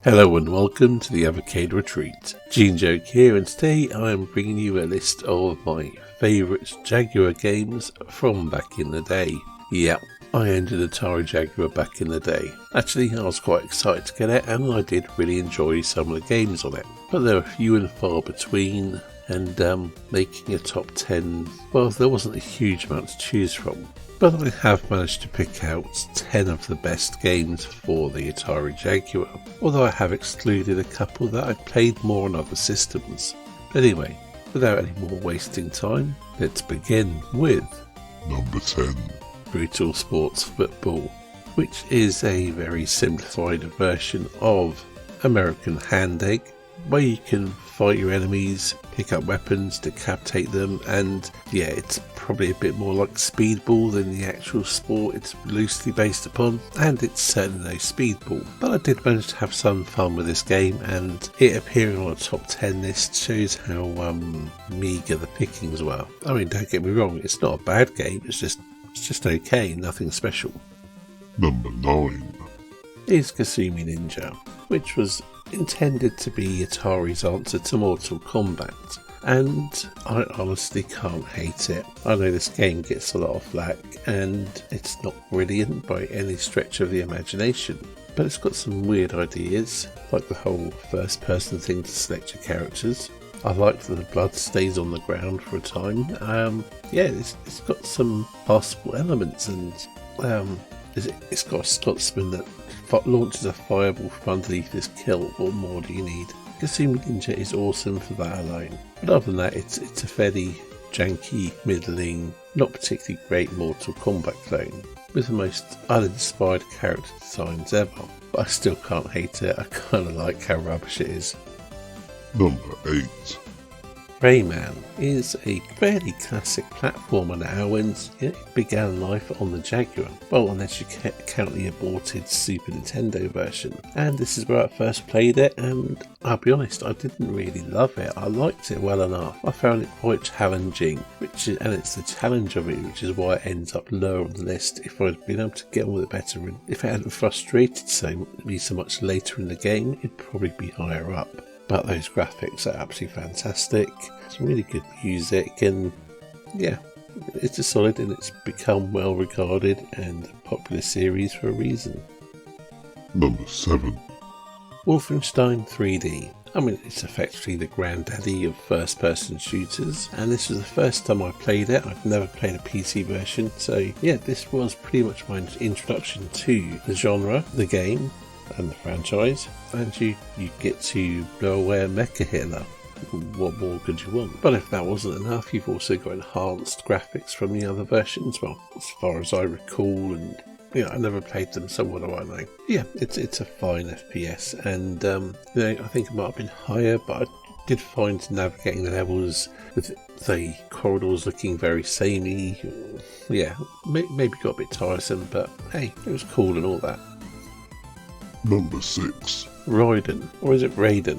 Hello and welcome to the Avocado Retreat. Gene Joke here, and today I am bringing you a list of my favourite Jaguar games from back in the day. Yeah, I owned an Atari Jaguar back in the day. Actually, I was quite excited to get it, and I did really enjoy some of the games on it. But there were few and far between, and making a top 10, well, there wasn't a huge amount to choose from. But I have managed to pick out 10 of the best games for the Atari Jaguar, although I have excluded a couple that I played more on other systems. Anyway, without any more wasting time, let's begin with Number 10. Brutal Sports Football, which is a very simplified version of American Hand Egg, where you can fight your enemies, pick up weapons, decapitate them, and yeah, it's probably a bit more like Speedball than the actual sport it's loosely based upon, and it's certainly no Speedball. But I did manage to have some fun with this game, and it appearing on a top 10 list shows how meagre the pickings were. I mean, don't get me wrong, it's not a bad game, it's just okay, nothing special. Number 9. Is Kasumi Ninja, which was intended to be Atari's answer to Mortal Kombat, and I honestly can't hate it. I know this game gets a lot of flack and it's not brilliant by any stretch of the imagination, but it's got some weird ideas, like the whole first person thing to select your characters. I like that the blood stays on the ground for a time. It's got some passable elements, and it's got a Scotsman that launches a fireball from underneath his kilt. What more do you need? Kasumi Ninja is awesome for that alone. But other than that, it's a fairly janky, middling, not particularly great Mortal Kombat clone, with the most uninspired character designs ever. But I still can't hate it, I kinda like how rubbish it is. Number 8. Rayman is a fairly classic platformer now, and it began life on the Jaguar. Well, unless you count the aborted Super Nintendo version. And this is where I first played it, and I'll be honest, I didn't really love it. I liked it well enough. I found it quite challenging, and it's the challenge of it which is why it ends up lower on the list. If I'd been able to get on with it better, and if it hadn't frustrated me so much later in the game, it'd probably be higher up. But those graphics are absolutely fantastic. Some really good music, and yeah, it's just solid, and it's become well regarded and a popular series for a reason. Number 7. Wolfenstein 3D. I mean, it's effectively the granddaddy of first-person shooters, and this was the first time I played it. I've never played a PC version, so yeah, this was pretty much my introduction to the genre, the game, and the franchise, and you get to blow away a mecha Hitler. What more could you want? But if that wasn't enough, you've also got enhanced graphics from the other versions, well, as far as I recall, and yeah, I never played them, so what do I know? Yeah, it's a fine FPS, and I think it might have been higher, but I did find navigating the levels with the corridors looking very samey. Yeah, maybe got a bit tiresome, but hey, it was cool and all that. Number 6. Raiden, or is it Raiden?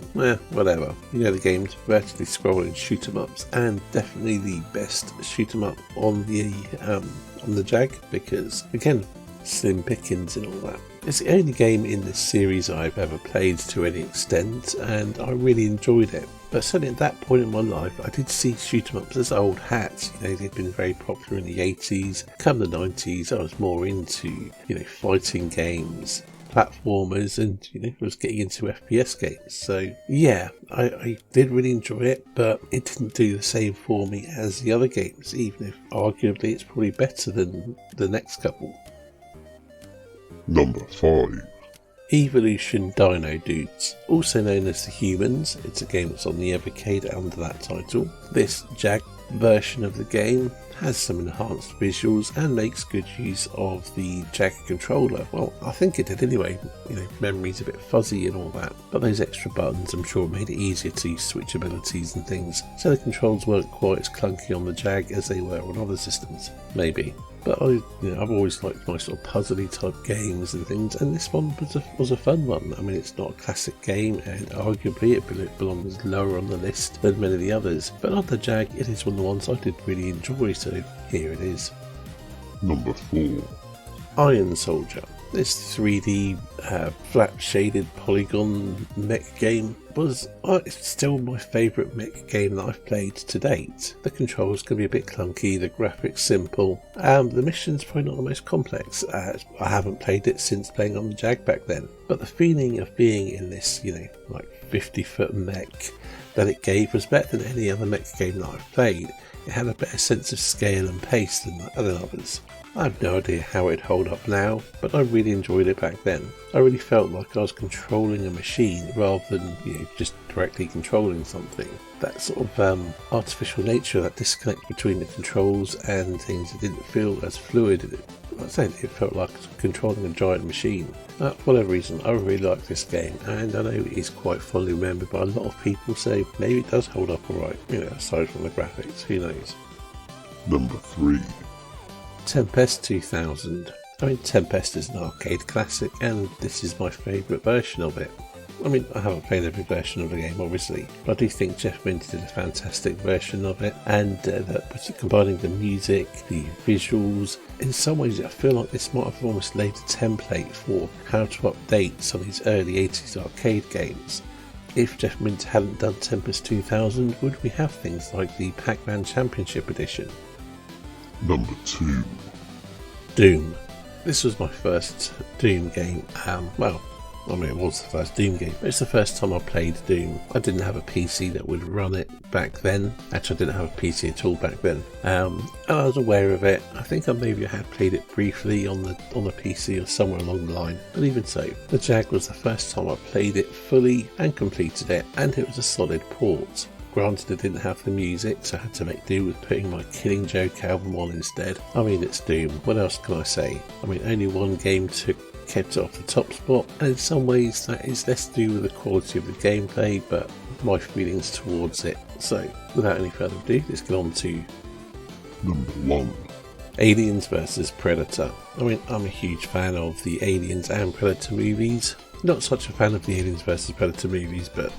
Whatever. You know the game's vertically scrolling shoot 'em ups, and definitely the best shoot 'em up on the Jag, because again, slim pickings and all that. It's the only game in this series I've ever played to any extent, and I really enjoyed it. But certainly at that point in my life, I did see shoot 'em ups as old hats. They'd been very popular in the 80s. Come the 90s, I was more into fighting games, platformers, and was getting into FPS games. So yeah, I did really enjoy it, but it didn't do the same for me as the other games, even if arguably it's probably better than the next couple. Number 5. Evolution Dino Dudes, also known as The Humans. It's a game that's on the Evercade under that title. This Jag version of the game has some enhanced visuals and makes good use of the Jag controller. Well, I think it did anyway. Memory's a bit fuzzy and all that, but those extra buttons I'm sure made it easier to switch abilities and things, so the controls weren't quite as clunky on the Jag as they were on other systems, maybe. But I've always liked my sort of puzzly type games and things, and this one was a fun one. I mean, it's not a classic game, and arguably it belongs lower on the list than many of the others. But on the Jag, it is one of the ones I did really enjoy, so here it is. Number 4. Iron Soldier. This 3D flat shaded polygon mech game was it's still my favourite mech game that I've played to date. The controls can be a bit clunky, the graphics simple, the missions probably not the most complex. I haven't played it since playing on the Jag back then, but the feeling of being in this, like 50-foot mech that it gave was better than any other mech game that I've played. It had a better sense of scale and pace than others. I have no idea how it'd hold up now, but I really enjoyed it back then. I really felt like I was controlling a machine rather than just directly controlling something. That sort of artificial nature, that disconnect between the controls and things, it didn't feel as fluid. Like I said, it felt like controlling a giant machine. For whatever reason, I really like this game, and I know it is quite fondly remembered by a lot of people, so maybe it does hold up alright, aside from the graphics, who knows. Number 3. Tempest 2000. Tempest is an arcade classic, and this is my favourite version of it. I haven't played every version of the game, obviously, but I do think Jeff Minter did a fantastic version of it, and combining the music, the visuals, in some ways I feel like this might have almost laid a template for how to update some of these early 80s arcade games. If Jeff Minter hadn't done Tempest 2000, would we have things like the Pac-Man Championship Edition? Number 2. Doom. This was my first Doom game. It was the first Doom game, but it's the first time I played Doom. I didn't have a PC that would run it back then. Actually, I didn't have a PC at all back then. And I was aware of it. I think I had played it briefly on the PC or somewhere along the line. But even so, the Jag was the first time I played it fully and completed it, and it was a solid port. Granted, I didn't have the music, so I had to make do with putting my Killing Joke album on instead. It's Doom. What else can I say? Only one game kept it off the top spot, and in some ways that is less to do with the quality of the gameplay, but my feelings towards it. So, without any further ado, let's get on to Number 1. Aliens vs Predator. I'm a huge fan of the Aliens and Predator movies. Not such a fan of the Aliens vs Predator movies, but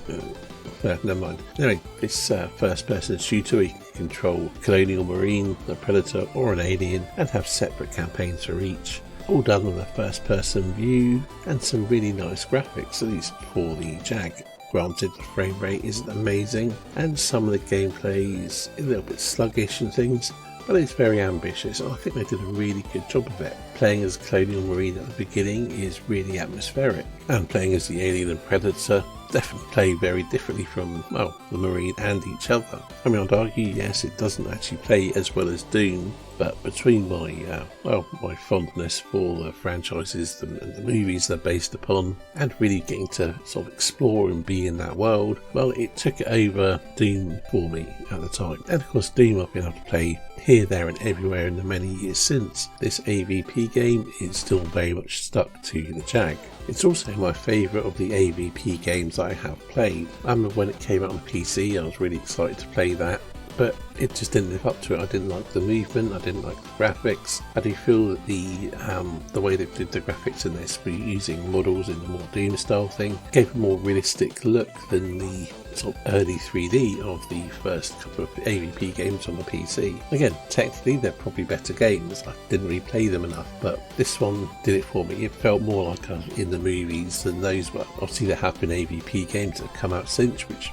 never mind. Anyway, this first-person shooter where you can control a colonial marine, a predator or an alien, and have separate campaigns for each. All done with a first-person view and some really nice graphics, at least for the Jag. Granted, the frame rate isn't amazing, and some of the gameplay is a little bit sluggish and things, but it's very ambitious, and I think they did a really good job of it. Playing as a colonial marine at the beginning is really atmospheric, and playing as the alien and predator definitely play very differently from, the marine and each other. I'd argue, yes, it doesn't actually play as well as Doom, but between my fondness for the franchises and the movies they're based upon, and really getting to sort of explore and be in that world, it took it over Doom for me at the time. And of course, Doom I've been able to play here, there and everywhere in the many years since. This AVP game is still very much stuck to the Jag. It's also my favourite of the AVP games I have played. I remember when it came out on PC, I was really excited to play that, but it just didn't live up to it. I didn't like the movement, I didn't like the graphics. I do feel that the way they did the graphics in this, using models in the more Doom style thing, gave a more realistic look than the sort of early 3D of the first couple of AVP games on the PC. Again, technically they're probably better games. I didn't really play them enough, but this one did it for me. It felt more like I was in the movies than those were. Obviously there have been AVP games that have come out since, which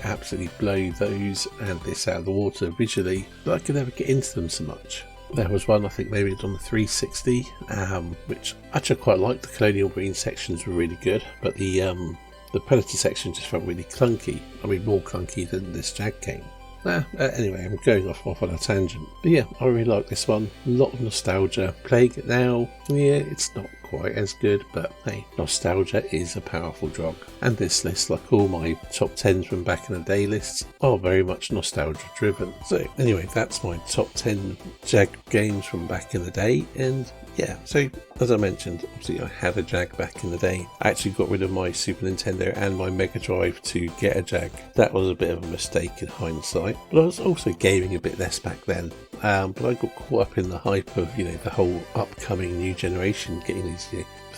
absolutely blow those and this out of the water visually, but I could never get into them so much. There was one, I think maybe it's on the 360, which actually I quite liked. The Colonial Marine sections were really good, but the Predator section just felt really clunky. More clunky than this Jag game. Anyway, I'm going off on a tangent. But yeah, I really like this one. A lot of nostalgia. Playing it now, it's not quite as good, but hey, nostalgia is a powerful drug. And this list, like all my top 10s from back in the day lists, are very much nostalgia driven. So anyway, that's my top 10 Jag games from back in the day, and yeah, so as I mentioned, obviously I had a Jag back in the day. I actually got rid of my Super Nintendo and my Mega Drive to get a Jag. That was a bit of a mistake in hindsight, but I was also gaming a bit less back then. But I got caught up in the hype of, the whole upcoming new generation getting these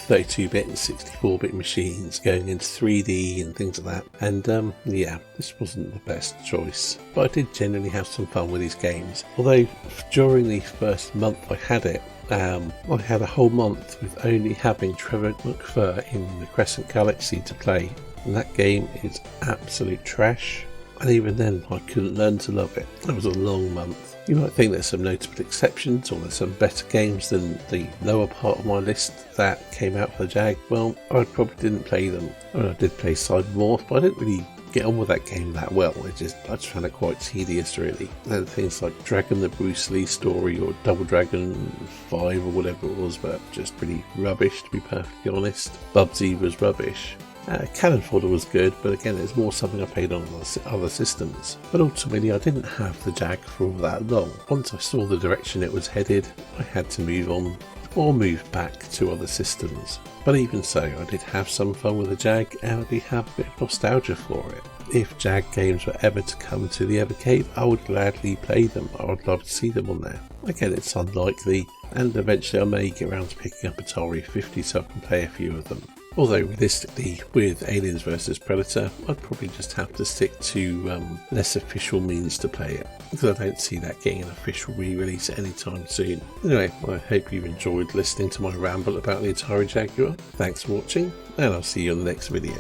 32-bit and 64-bit machines going into 3D and things like that. And yeah, this wasn't the best choice. But I did genuinely have some fun with these games. Although during the first month I had it, I had a whole month with only having Trevor McFur in the Crescent Galaxy to play. And that game is absolute trash. And even then, I couldn't learn to love it. It was a long month. You might think there's some notable exceptions, or there's some better games than the lower part of my list that came out for the Jag. Well, I probably didn't play them. I mean, I did play Cybermorph, but I didn't really get on with that game that well. I just found it quite tedious, really. And things like Dragon the Bruce Lee story, or Double Dragon 5, or whatever it was, but just pretty rubbish, to be perfectly honest. Bubsy was rubbish. Cannon Fodder was good, but again, it's more something I played on other systems. But ultimately, I didn't have the Jag for all that long. Once I saw the direction it was headed, I had to move on or move back to other systems. But even so, I did have some fun with the Jag, and I did have a bit of nostalgia for it. If Jag games were ever to come to the Evercade, I would gladly play them. I would love to see them on there. Again, it's unlikely, and eventually I may get around to picking up Atari 50 so I can play a few of them. Although realistically, with Aliens vs Predator, I'd probably just have to stick to less official means to play it, because I don't see that getting an official re-release anytime soon. Anyway, I hope you've enjoyed listening to my ramble about the Atari Jaguar. Thanks for watching, and I'll see you on the next video.